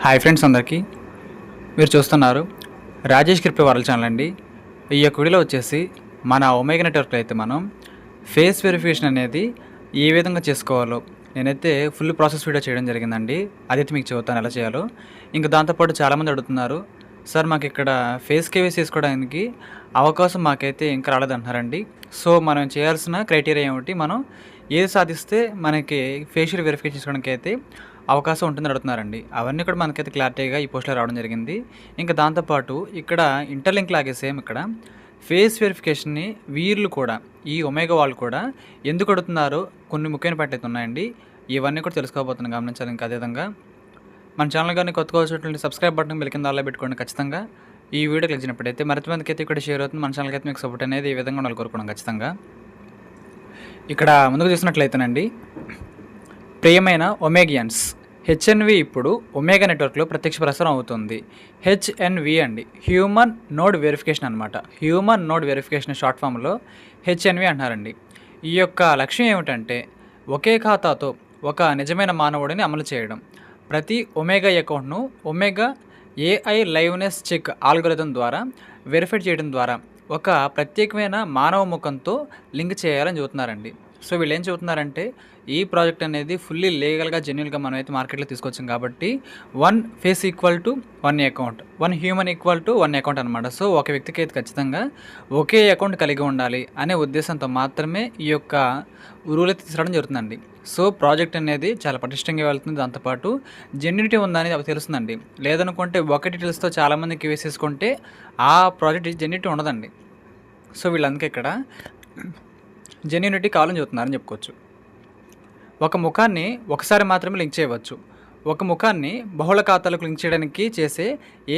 Hi friends అందరికీ. మీరు చూస్తున్నారు రాజేష్ క్రిప్టో వరల్డ్ ఛానల్ అండి. ఈ యొక్క వీడియోలో వచ్చేసి మన ఒమేగా నెట్వర్క్లో అయితే మనం ఫేస్ వెరిఫికేషన్ అనేది ఏ విధంగా చేసుకోవాలో నేనైతే ఫుల్ ప్రాసెస్ వీడియో చేయడం జరిగిందండి. అదైతే మీకు చెబుతాను ఎలా చేయాలో. ఇంకా దాంతోపాటు చాలామంది అడుగుతున్నారు, సార్ మాకు ఇక్కడ ఫేస్ కేవైసీ చేసుకోవడానికి అవకాశం మాకైతే ఇంకా రాలేదంటున్నారండి. సో మనం చేయాల్సిన క్రైటీరియా ఏమిటి, మనం ఏది సాధిస్తే మనకి ఫేషియల్ వెరిఫికేషన్ చేసుకోవడానికి అయితే అవకాశం ఉంటుందని అడుగుతున్నారండి. అవన్నీ కూడా మనకైతే క్లారిటీగా ఈ పోస్ట్లో రావడం జరిగింది. ఇంకా దాంతోపాటు ఇక్కడ ఇంటర్లింక్ లాగే సేమ్ ఇక్కడ ఫేస్ వెరిఫికేషన్ని వీళ్ళు కూడా ఈ ఒమేగా వాళ్ళు కూడా ఎందుకు అడుగుతున్నారో కొన్ని ముఖ్యమైన పాయింట్లు అయితే ఉన్నాయండి. ఇవన్నీ కూడా తెలుసుకోబోతున్నాం, గమనించాలి. ఇంకా అదేవిధంగా మన ఛానల్ కానీ కొత్తగా వచ్చినటువంటి సబ్స్క్రైబ్ బటన్ బెల్ కింద అలా పెట్టుకోండి. ఖచ్చితంగా ఈ వీడియో కలిసినప్పుడైతే మరింత మందికి అయితే ఇక్కడ షేర్ అవుతుంది. మన ఛానల్కి అయితే మీకు సపోర్ట్ అనేది ఈ విధంగా ఉండాలి కోరుకున్నాం ఖచ్చితంగా. ఇక్కడ ముందుకు చూసినట్లయితేనండి, ప్రియమైన ఒమేగియన్స్, హెచ్ఎన్వి ఇప్పుడు ఒమేగా నెట్వర్క్లో ప్రత్యక్ష ప్రసారం అవుతుంది. హెచ్ఎన్వి అండి, హ్యూమన్ నోడ్ వెరిఫికేషన్ అనమాట. హ్యూమన్ నోడ్ వెరిఫికేషన్ షార్ట్ ఫామ్లో హెచ్ఎన్వి అంటున్నారండి. ఈ యొక్క లక్ష్యం ఏమిటంటే ఒకే ఖాతాతో ఒక నిజమైన మానవుడిని అమలు చేయడం. ప్రతి ఒమేగా అకౌంట్ను Omega AI liveness check algorithm ద్వారా వెరిఫై చేయడం ద్వారా ఒక ప్రత్యేకమైన మానవ ముఖంతో లింక్ చేయాలని చెబుతున్నారండి. సో వీళ్ళు ఏం చెబుతున్నారంటే, ఈ ప్రాజెక్ట్ అనేది ఫుల్లీ లీగల్గా జెన్యున్గా మనం అయితే మార్కెట్లో తీసుకొచ్చాం కాబట్టి 1 face equal to 1 account, 1 human equal to 1 account అనమాట. సో ఒక వ్యక్తికి అయితే ఖచ్చితంగా ఒకే అకౌంట్ కలిగి ఉండాలి అనే ఉద్దేశంతో మాత్రమే ఈ యొక్క రూల్ అయితే తీసుకురావడం జరుగుతుందండి. సో ప్రాజెక్ట్ అనేది చాలా పటిష్టంగా వెళ్తుంది. దాంతోపాటు జెన్యునిటీ ఉందని అది తెలుస్తుందండి. లేదనుకుంటే ఒకటి డీటెయిల్స్తో చాలామందికి వేసేసుకుంటే ఆ ప్రాజెక్ట్ జెన్యునిటీ ఉండదండి. సో వీళ్ళందుకే ఇక్కడ జెన్యునిటీ కావాలని చెబుతున్నారని చెప్పుకోవచ్చు. ఒక ముఖాన్ని ఒకసారి మాత్రమే లింక్ చేయవచ్చు. ఒక ముఖాన్ని బహుళ ఖాతాలకు లింక్ చేయడానికి చేసే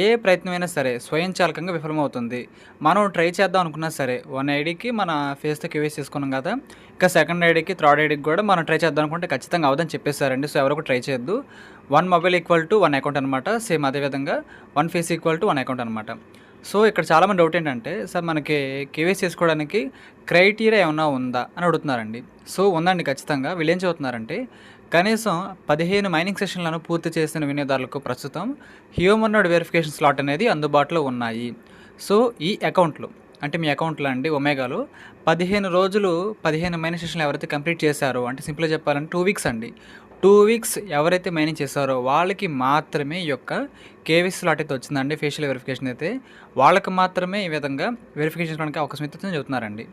ఏ ప్రయత్నమైనా సరే స్వయంచాలకంగా విఫలమవుతుంది. మనం ట్రై చేద్దాం అనుకున్నా సరే 1 ఐడికి మన ఫేస్తో కేవైసీ చేసుకున్నాం కదా, ఇంకా సెకండ్ ఐడికి థర్డ్ ఐడికి కూడా మనం ట్రై చేద్దాం అనుకుంటే ఖచ్చితంగా అవదని చెప్పేశారండి. సో ఎవరికి ట్రై చేయొద్దు. 1 మొబైల్ ఈక్వల్ టు 1 అకౌంట్ అనమాట. సేమ్ అదేవిధంగా 1 ఫేస్ ఈక్వల్ టు 1 అకౌంట్ అనమాట. సో ఇక్కడ చాలామంది డౌట్ ఏంటంటే, సార్ మనకి కేవైసీ చేసుకోవడానికి క్రైటీరియా ఏమన్నా ఉందా అని అడుగుతున్నారండి. సో ఉందండి ఖచ్చితంగా. వీళ్ళు ఏం చెబుతున్నారంటే, కనీసం 15 మైనింగ్ సెషన్లను పూర్తి చేసిన వినియోగదారులకు ప్రస్తుతం హ్యూమన్ నోడ్ వెరిఫికేషన్ స్లాట్ అనేది అందుబాటులో ఉన్నాయి. సో ఈ అకౌంట్లు అంటే మీ అకౌంట్లో అండి ఒమేగాలో 15 రోజులు 15 మైనింగ్ సెషన్లు ఎవరైతే కంప్లీట్ చేశారో, అంటే సింపుల్గా చెప్పాలంటే 2 వీక్స్ అండి, 2 వీక్స్ ఎవరైతే మైనింగ్ చేశారో వాళ్ళకి మాత్రమే ఈ యొక్క కేవైసీ స్లాట్ అయితే వచ్చిందండి. ఫేషియల్ వెరిఫికేషన్ అయితే వాళ్ళకి మాత్రమే ఈ విధంగా వెరిఫికేషన్ చేసుకోవడానికి అవకాశం అయితే చెబుతున్నారండి.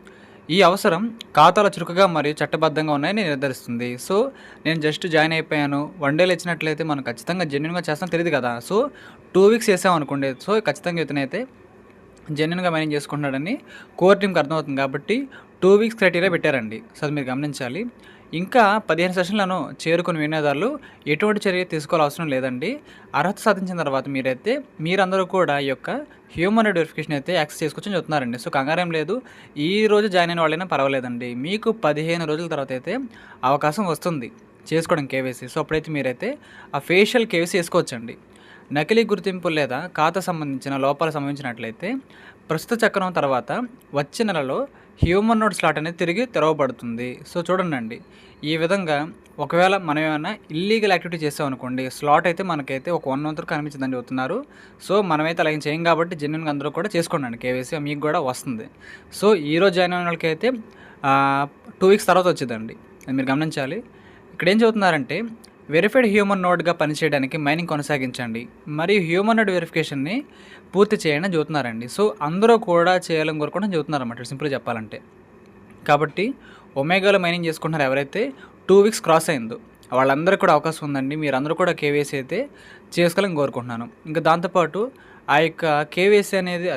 ఈ అవసరం ఖాతాలు చురుకుగా మరియు చట్టబద్ధంగా ఉన్నాయని నిర్ధారిస్తుంది. సో నేను జస్ట్ జాయిన్ అయిపోయాను, 1 డేలో ఇచ్చినట్లయితే మనం ఖచ్చితంగా జెన్యున్గా చేస్తాం తెలియదు కదా. సో 2 వీక్స్ చేసామనుకోండి, సో ఖచ్చితంగా ఇతనైతే జెన్యున్గా మైనింగ్ చేసుకుంటున్నాడని కోర్ టీంకి అర్థమవుతుంది కాబట్టి 2 వీక్స్ క్రైటీరియా పెట్టారండి. సో అది మీరు గమనించాలి. ఇంకా 15 సెషన్లను చేరుకుని వినియోగదారులు ఎటువంటి చర్య తీసుకోవాల్సిన అవసరం లేదండి. అర్హత సాధించిన తర్వాత మీరందరూ కూడా ఈ యొక్క హ్యూమన్ నోడ్ వెరిఫికేషన్ అయితే యాక్సెస్ చేసుకోవచ్చని చెప్తున్నారండి. సో కంగారేం లేదు. ఈ రోజు జాయిన్ అయిన వాళ్ళైనా పర్వాలేదండి, మీకు 15 రోజుల తర్వాత అయితే అవకాశం వస్తుంది చేసుకోవడం కేవైసీ. సో అప్పుడైతే మీరైతే ఆ ఫేషియల్ కేవైసీ చేసుకోవచ్చండి. నకిలీ గుర్తింపు లేదా ఖాతా సంబంధించిన లోపాలు సంభవించినట్లయితే ప్రస్తుత చక్రం తర్వాత వచ్చే నెలలో హ్యూమన్ నోడ్ స్లాట్ అనేది తిరిగి తెరవబడుతుంది. సో చూడండి, ఈ విధంగా ఒకవేళ మనం ఏమైనా ఇల్లీగల్ యాక్టివిటీ చేసామనుకోండి, స్లాట్ అయితే మనకైతే ఒక 1 మంత్ వరకు కనిపించదని చెబుతున్నారు. సో మనమైతే అలాగే చేయం కాబట్టి జెన్యున్గా అందరూ కూడా చేసుకోండి కేవైసీ, మీకు కూడా వస్తుంది. సో ఈరోజు జాయిన్ అయిన వాళ్ళకైతే 2 వీక్స్ తర్వాత వచ్చిందండి, అది మీరు గమనించాలి. ఇక్కడ ఏం చెబుతున్నారంటే, వెరిఫైడ్ హ్యూమన్ నోడ్గా పనిచేయడానికి మైనింగ్ కొనసాగించండి మరియు హ్యూమన్ నోడ్ వెరిఫికేషన్ని పూర్తి చేయండి అని చెబుతున్నారండి. సో అందరూ కూడా చేయాలని కోరుకోవడం చెబుతున్నారు అన్నమాట, సింపుల్గా చెప్పాలంటే. కాబట్టి ఒమేగాలో మైనింగ్ చేసుకుంటున్నారు ఎవరైతే 2 వీక్స్ క్రాస్ అయిందో వాళ్ళందరికీ కూడా అవకాశం ఉందండి. మీరందరూ కూడా కేవైసీ అయితే చేసుకోవాలని కోరుకుంటున్నాను. ఇంకా దాంతోపాటు ఆ యొక్క కేవైసీ అనేది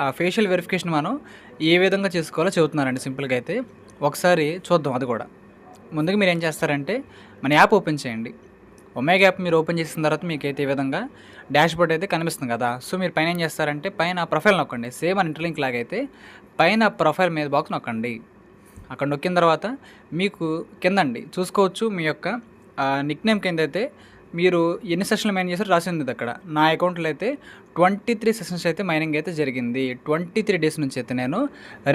ఆ ఫేషియల్ వెరిఫికేషన్ మనం ఏ విధంగా చేసుకోవాలో చెబుతున్నారండి సింపుల్గా అయితే. ఒకసారి చూద్దాం అది కూడా. ముందుగా మీరు ఏం చేస్తారంటే, మన యాప్ ఓపెన్ చేయండి. ఒమేగా యాప్ మీరు ఓపెన్ చేసిన తర్వాత మీకైతే ఈ విధంగా డాష్ బోర్డ్ అయితే కనిపిస్తుంది కదా. సో మీరు పైన ఏం చేస్తారంటే, పైన ప్రొఫైల్ నొక్కండి. సేమ్ మన ఇంటర్లింక్ లాగైతే పైన ప్రొఫైల్ మీద బాక్స్ నొక్కండి. అక్కడ నొక్కిన తర్వాత మీకు కిందండి చూసుకోవచ్చు, మీ యొక్క నిక్ నేమ్ కింద అయితే మీరు ఎన్ని సెషన్లు మైనింగ్ చేశారో రాసింది అక్కడ. నా అకౌంట్లో అయితే 23 సెషన్స్ అయితే మైనింగ్ అయితే జరిగింది. 23 డేస్ నుంచి అయితే నేను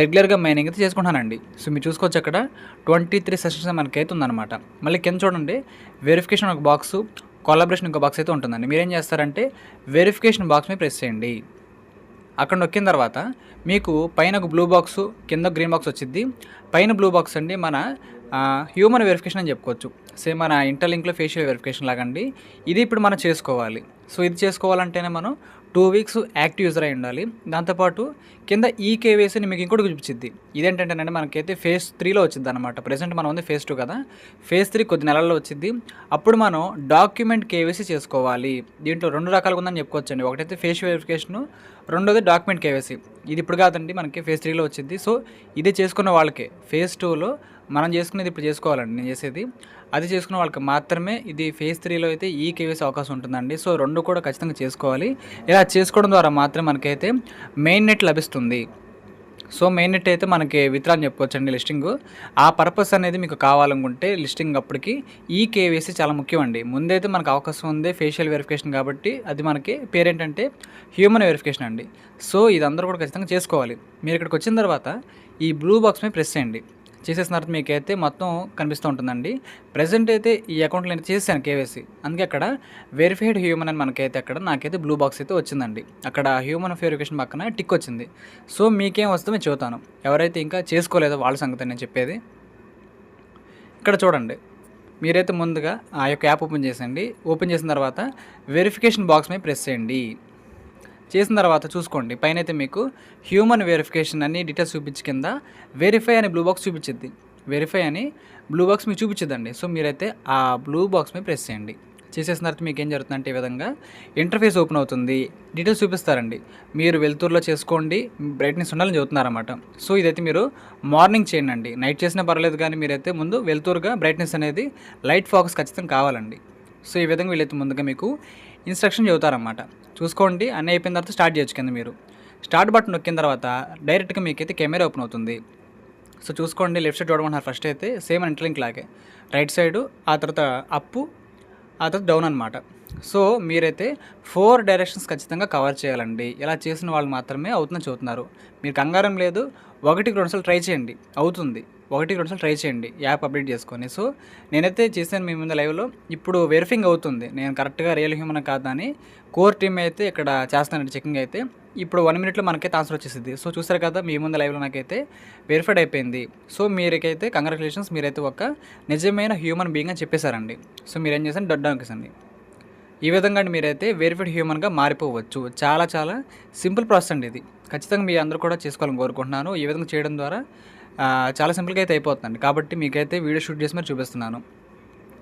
రెగ్యులర్గా మైనింగ్ అయితే చేసుకుంటానండి. సో మీరు చూసుకోవచ్చు అక్కడ 23 సెషన్స్ మనకైతే ఉందన్నమాట. మళ్ళీ కింద చూడండి, వెరిఫికేషన్ ఒక బాక్సు, కొలాబరేషన్ ఇంకో బాక్స్ అయితే ఉంటుందండి. మీరేం చేస్తారంటే వెరిఫికేషన్ బాక్స్ మీద ప్రెస్ చేయండి. అక్కడ నొక్కిన తర్వాత మీకు పైన ఒక బ్లూ బాక్సు, కింద గ్రీన్ బాక్స్ వచ్చిద్ది. పైన బ్లూ బాక్స్ అండి మన హ్యూమన్ వెరిఫికేషన్ అని చెప్పుకోవచ్చు. సేమ్ మన ఇంటర్లింక్లో ఫేషియల్ వెరిఫికేషన్ లాగండి. ఇది ఇప్పుడు మనం చేసుకోవాలి. సో ఇది చేసుకోవాలంటేనే మనం 2 వీక్స్ యాక్టివ్ యూజర్ అయి ఉండాలి. దాంతోపాటు కింద కేవైసీని మీకు ఇంకోటి చూపించిద్ది. ఇదేంటంటేనండి మనకైతే ఫేజ్ 3లో వచ్చింది అనమాట. ప్రెసెంట్ మనం ఉంది ఫేజ్ 2 కదా. ఫేజ్ 3 కొద్ది నెలల్లో వచ్చింది. అప్పుడు మనం డాక్యుమెంట్ కేవైసీ చేసుకోవాలి. దీంట్లో 2 రకాలుగా ఉందని చెప్పుకోవచ్చండి. ఒకటైతే ఫేస్ వెరిఫికేషను, రెండోది డాక్యుమెంట్ కేవైసీ. ఇది ఇప్పుడు కాదండి, మనకి ఫేజ్ 3లో వచ్చింది. సో ఇది చేసుకున్న వాళ్ళకే. ఫేజ్ 2లో మనం చేసుకునేది ఇప్పుడు చేసుకోవాలండి నేను చేసేది. అది చేసుకున్న వాళ్ళకి మాత్రమే ఇది ఫేజ్ 3లో అయితే కేవైసీ అవకాశం ఉంటుందండి. సో 2 కూడా ఖచ్చితంగా చేసుకోవాలి. ఇలా చేసుకోవడం ద్వారా మాత్రమే మనకైతే మెయిన్ నెట్ లభిస్తుంది. సో మెయిన్ నెట్ అయితే మనకి విత్డ్రా అని చెప్పుకోవచ్చండి లిస్టింగ్. ఆ పర్పస్ అనేది మీకు కావాలనుకుంటే లిస్టింగ్ అప్పటికి కేవైసీ చాలా ముఖ్యం అండి. ముందైతే మనకు అవకాశం ఉంది ఫేషియల్ వెరిఫికేషన్ కాబట్టి అది మనకి పేరేంటంటే హ్యూమన్ వెరిఫికేషన్ అండి. సో ఇది అందరూ కూడా ఖచ్చితంగా చేసుకోవాలి. మీరు ఇక్కడికి వచ్చిన తర్వాత ఈ బ్లూ బాక్స్ మీద ప్రెస్ చేయండి. చేసేసిన తర్వాత మీకైతే మొత్తం కనిపిస్తూ ఉంటుందండి. ప్రజెంట్ అయితే ఈ అకౌంట్లో నేను చేశాను కేవైసీ. అందుకే అక్కడ వెరిఫైడ్ హ్యూమన్ అని మనకైతే అక్కడ నాకైతే బ్లూ బాక్స్ అయితే వచ్చిందండి. అక్కడ హ్యూమన్ వెరిఫికేషన్ పక్కన టిక్ వచ్చింది. సో మీకేం వస్తుందో నేను చెబుతాను. ఎవరైతే ఇంకా చేసుకోలేదో వాళ్ళ సంగతి నేను చెప్పేది. ఇక్కడ చూడండి, మీరైతే ముందుగా ఆ యొక్క యాప్ ఓపెన్ చేసండి. ఓపెన్ చేసిన తర్వాత వెరిఫికేషన్ బాక్స్ మీద ప్రెస్ చేయండి. చేసిన తర్వాత చూసుకోండి, పైన అయితే మీకు హ్యూమన్ వెరిఫికేషన్ అని డీటెయిల్స్ చూపించి కింద వెరిఫై అనే బ్లూ బాక్స్ చూపించిద్ది. వెరిఫై అని బ్లూ బాక్స్ మీకు చూపించిద్దండి. సో మీరైతే ఆ బ్లూ బాక్స్ మీద ప్రెస్ చేయండి. చేసేసిన తర్వాత మీకు ఏం జరుగుతుందంటే ఈ విధంగా ఇంటర్ఫేస్ ఓపెన్ అవుతుంది. డీటెయిల్స్ చూపిస్తారండి. మీరు వెలుతురులో చేసుకోండి, బ్రైట్నెస్ ఉండాలని చెబుతున్నారన్నమాట. సో ఇదైతే మీరు మార్నింగ్ చేయండి. నైట్ చేసినా పర్లేదు, కానీ మీరైతే ముందు వెలుతురుగా బ్రైట్నెస్ అనేది లైట్ ఫోకస్ ఖచ్చితంగా కావాలండి. సో ఈ విధంగా వీళ్ళైతే ముందుగా మీకు ఇన్స్ట్రక్షన్ చెబుతారన్నమాట. చూసుకోండి, అన్నీ అయిపోయిన తర్వాత స్టార్ట్ చేయొచ్చు. కింద మీరు స్టార్ట్ బటన్ నొక్కిన తర్వాత డైరెక్ట్గా మీకైతే కెమెరా ఓపెన్ అవుతుంది. సో చూసుకోండి, లెఫ్ట్ సైడ్ చూడమంటున్నారు. ఫస్ట్ అయితే సేమ్ ఇంటర్లింక్ లాగే రైట్ సైడు, ఆ తర్వాత అప్పు, ఆ తర్వాత డౌన్ అనమాట. సో మీరైతే 4 డైరెక్షన్స్ ఖచ్చితంగా కవర్ చేయాలండి. ఇలా చేసిన వాళ్ళు మాత్రమే అవుతుందని చెబుతున్నారు. మీరు కంగారం లేదు, 1-2 సార్లు ట్రై చేయండి, అవుతుంది. 1-2 సార్లు ట్రై చేయండి యాప్ అప్డేట్ చేసుకొని. సో నేనైతే చేశాను మీ ముందు లైవ్లో. ఇప్పుడు వెరిఫింగ్ అవుతుంది నేను కరెక్ట్గా రియల్ హ్యూమన్ కాదా అని. కోర్ టీమ్ అయితే ఇక్కడ చేస్తానండి చెకింగ్ అయితే. ఇప్పుడు 1 మినిట్లో మనకైతే ఆన్సర్ వచ్చేసింది. సో చూసారు కదా, మీ ముందు లైవ్లో నాకైతే వెరిఫైడ్ అయిపోయింది. సో మీరైతే కంగ్రాచులేషన్స్, మీరైతే ఒక నిజమైన హ్యూమన్ బీయింగ్ అని చెప్పేశారండి. సో మీరేం చేశారు, డొడ్ నొక్కేసండి. ఈ విధంగా మీరైతే వెరిఫైడ్ హ్యూమన్గా మారిపోవచ్చు. చాలా చాలా సింపుల్ ప్రాసెస్ అండి ఇది. ఖచ్చితంగా మీ అందరూ కూడా చేసుకోవాలని కోరుకుంటున్నాను. ఈ విధంగా చేయడం ద్వారా చాలా సింపుల్గా అయితే అయిపోతుందండి. కాబట్టి మీకైతే వీడియో షూట్ చేసి మరి చూపిస్తున్నాను.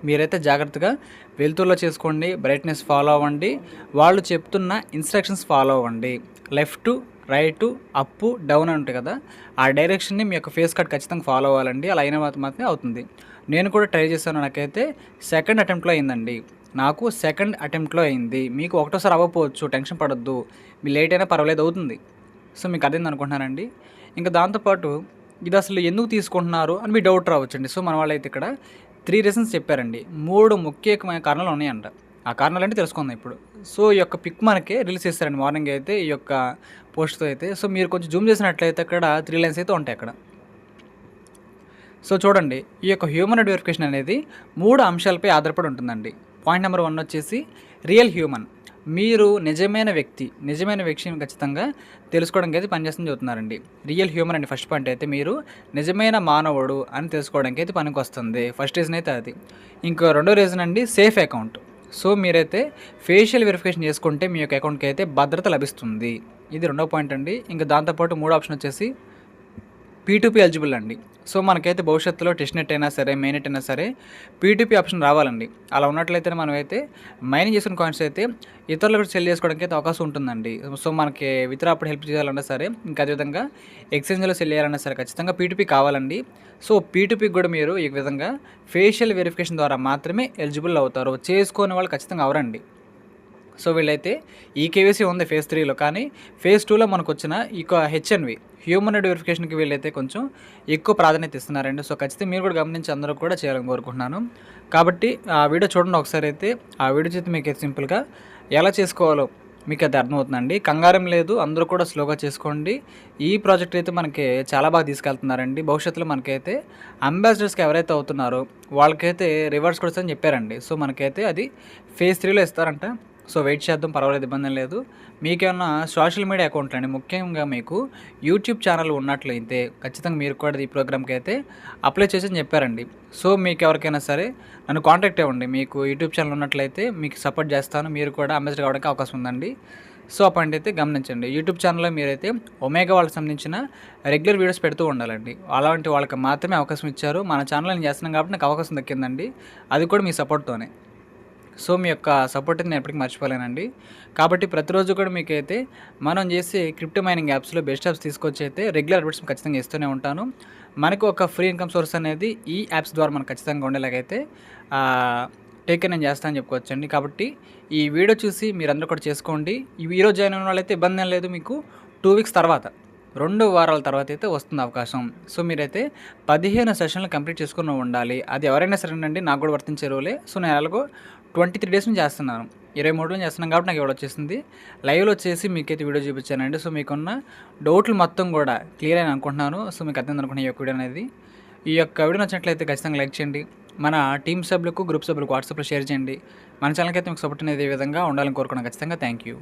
మీరైతే జాగ్రత్తగా వెలుతురులో చేసుకోండి, బ్రైట్నెస్ ఫాలో అవ్వండి, వాళ్ళు చెప్తున్న ఇన్స్ట్రక్షన్స్ ఫాలో అవ్వండి. లెఫ్ట్, రైట్, అప్, డౌన్ అని ఉంటాయి కదా, ఆ డైరెక్షన్ని మీ యొక్క ఫేస్ కట్ ఖచ్చితంగా ఫాలో అవ్వాలండి. అలా అయిన మాత్రమే అవుతుంది. నేను కూడా ట్రై చేశాను, నాకైతే సెకండ్ అటెంప్ట్లో అయిందండి. నాకు సెకండ్ అటెంప్ట్లో అయింది. మీకు ఒకటోసారి అవ్వకపోవచ్చు, టెన్షన్ పడొద్దు. మీ లేట్ అయినా పర్వాలేదు, అవుతుంది. సో మీకు అదేంది అనుకుంటున్నానండి. ఇంకా దాంతోపాటు ఇది అసలు ఎందుకు తీసుకుంటున్నారు అని మీ డౌట్ రావచ్చండి. సో మన వాళ్ళైతే ఇక్కడ 3 రీజన్స్ చెప్పారండి. 3 ముఖ్యమైన కారణాలు ఉన్నాయంట. ఆ కారణాలు అంటే తెలుసుకుందాం ఇప్పుడు. సో ఈ యొక్క పిక్ మనకి రిలీజ్ చేస్తారండి మార్నింగ్ అయితే ఈ యొక్క పోస్ట్తో అయితే. సో మీరు కొంచెం జూమ్ చేసినట్లయితే అక్కడ 3 లైన్స్ అయితే ఉంటాయి అక్కడ. సో చూడండి, ఈ యొక్క హ్యూమన్ వెరిఫికేషన్ అనేది 3 అంశాలపై ఆధారపడి ఉంటుందండి. పాయింట్ నెంబర్ 1 వచ్చేసి రియల్ హ్యూమన్. మీరు నిజమైన వ్యక్తిని ఖచ్చితంగా తెలుసుకోవడానికి అయితే పనిచేస్తుంది చెబుతున్నారండి. రియల్ హ్యూమన్ అండి ఫస్ట్ పాయింట్ అయితే. మీరు నిజమైన మానవుడు అని తెలుసుకోవడానికి అయితే పనికి వస్తుంది. ఫస్ట్ రీజన్ అయితే అది. ఇంకో రెండో రీజన్ అండి సేఫ్ అకౌంట్. సో మీరైతే ఫేషియల్ వెరిఫికేషన్ చేసుకుంటే మీ యొక్క అకౌంట్కి అయితే భద్రత లభిస్తుంది. ఇది రెండో పాయింట్ అండి. ఇంకా దాంతోపాటు 3వ ఆప్షన్ వచ్చేసి P2P ఎలిజిబుల్ అండి. సో మనకైతే భవిష్యత్తులో టెస్ట్ నెట్ అయినా సరే, మెయిన్ నెట్ అయినా సరే P2P ఆప్షన్ రావాలండి. అలా ఉన్నట్లయితే మనమైతే మైనింగ్ చేసుకున్న కాయిన్స్ అయితే ఇతరులకు సెల్ చేసుకోవడానికి అయితే అవకాశం ఉంటుందండి. సో మనకి విత్డ్రా అప్పుడు హెల్ప్ చేయాలన్నా సరే, ఇంకా అదేవిధంగా ఎక్స్చేంజ్లో సెల్ చేయాలన్నా సరే ఖచ్చితంగా P2P కావాలండి. సో P2Pకి కూడా మీరు ఈ విధంగా ఫేషియల్ వెరిఫికేషన్ ద్వారా మాత్రమే ఎలిజిబుల్ అవుతారు. చేసుకోని వాళ్ళు ఖచ్చితంగా అవరండి. సో వీళ్ళైతే కేవైసీ ఉంది ఫేజ్ 3లో, కానీ ఫేజ్ 2లో మనకు వచ్చిన ఈ హెచ్ఎన్వి హ్యూమన్ వెరిఫికేషన్కి వీళ్ళైతే కొంచెం ఎక్కువ ప్రాధాన్యత ఇస్తున్నారండి. సో ఖచ్చితంగా మీరు కూడా గమనించి అందరూ కూడా చేయాలని కోరుకుంటున్నాను. కాబట్టి ఆ వీడియో చూడండి ఒకసారి అయితే. ఆ వీడియో చేస్తే మీకు సింపుల్గా ఎలా చేసుకోవాలో మీకు అది అర్థమవుతుందండి. కంగారం లేదు, అందరూ కూడా స్లోగా చేసుకోండి. ఈ ప్రాజెక్ట్ అయితే మనకి చాలా బాగా తీసుకెళ్తున్నారండి. భవిష్యత్తులో మనకైతే అంబాసిడర్స్కి ఎవరైతే అవుతున్నారో వాళ్ళకైతే రివార్డ్స్ కూడా వస్తాయని చెప్పారండి. సో మనకైతే అది ఫేజ్ 3లో ఇస్తారంట. సో వెయిట్ చేద్దాం, పర్వాలేదు, ఇబ్బంది ఏం లేదు. మీకేమన్నా సోషల్ మీడియా అకౌంట్లు అండి, ముఖ్యంగా మీకు యూట్యూబ్ ఛానల్ ఉన్నట్లయితే ఖచ్చితంగా మీరు కూడా ఈ ప్రోగ్రామ్కి అయితే అప్లై చేసి చెప్పారండి. సో మీకు ఎవరికైనా సరే నన్ను కాంటాక్ట్ అవ్వండి. మీకు యూట్యూబ్ ఛానల్ ఉన్నట్లయితే మీకు సపోర్ట్ చేస్తాను, మీరు కూడా అంబాసిడర్ కావడానికి అవకాశం ఉందండి. సో ఆ పాయింట్ అయితే గమనించండి. యూట్యూబ్ ఛానల్లో మీరైతే ఒమేగా వాళ్ళకి సంబంధించిన రెగ్యులర్ వీడియోస్ పెడుతూ ఉండాలండి. అలాంటి వాళ్ళకి మాత్రమే అవకాశం ఇచ్చారు. మన ఛానల్ నేను చేస్తున్నాను కాబట్టి నాకు అవకాశం దక్కిందండి, అది కూడా మీ సపోర్ట్తోనే. సో మీ యొక్క సపోర్ట్ అయితే నేను ఎప్పటికీ మర్చిపోలేనండి. కాబట్టి ప్రతిరోజు కూడా మీకైతే మనం చేసే క్రిప్టో మైనింగ్ యాప్స్లో బెస్ట్ యాప్స్ తీసుకొచ్చి అయితే రెగ్యులర్ అప్డేట్స్ ఖచ్చితంగా ఇస్తూనే ఉంటాను. మనకు ఒక ఫ్రీ ఇన్కమ్ సోర్స్ అనేది ఈ యాప్స్ ద్వారా మనకు ఖచ్చితంగా ఉండేలాగైతే టేక్ కేర్ నేను చేస్తానని చెప్పుకోవచ్చండి. కాబట్టి ఈ వీడియో చూసి మీరందరూ కూడా చేసుకోండి. ఈరోజు జాయిన్ అయిన వాళ్ళైతే ఇబ్బంది ఏం లేదు, మీకు 2 వీక్స్ తర్వాత 2 వారాల తర్వాత అయితే వస్తుంది అవకాశం. సో మీరైతే 15 సెషన్లు కంప్లీట్ చేసుకుని ఉండాలి. అది ఎవరైనా సరేనండి, నాకు కూడా వర్తించే రూలే. సో నేను ఎలాగో 23 డేస్ నుంచి చేస్తున్నాను, 23 నుంచి చేస్తున్నాను కాబట్టి నాకు ఇవాళ వచ్చేసింది. లైవ్లో వచ్చేసి మీకైతే వీడియో చూపించానండి. సో మీకున్న డౌట్లు మొత్తం కూడా క్లియర్ అని అనుకుంటున్నాను. సో మీకు అర్థం అనుకుంటున్నాను ఈ యొక్క వీడియో అనేది. ఈ యొక్క వీడియో నచ్చినట్లయితే ఖచ్చితంగా లైక్ చేయండి. మన టీమ్ సభ్యులకు, గ్రూప్ సభ్యులకు వాట్సాప్లో షేర్ చేయండి. మన ఛానల్కి అయితే మీకు సపోర్ట్ అనేది ఈ విధంగా ఉండాలని కోరుకున్నాను ఖచ్చితంగా. Thank you.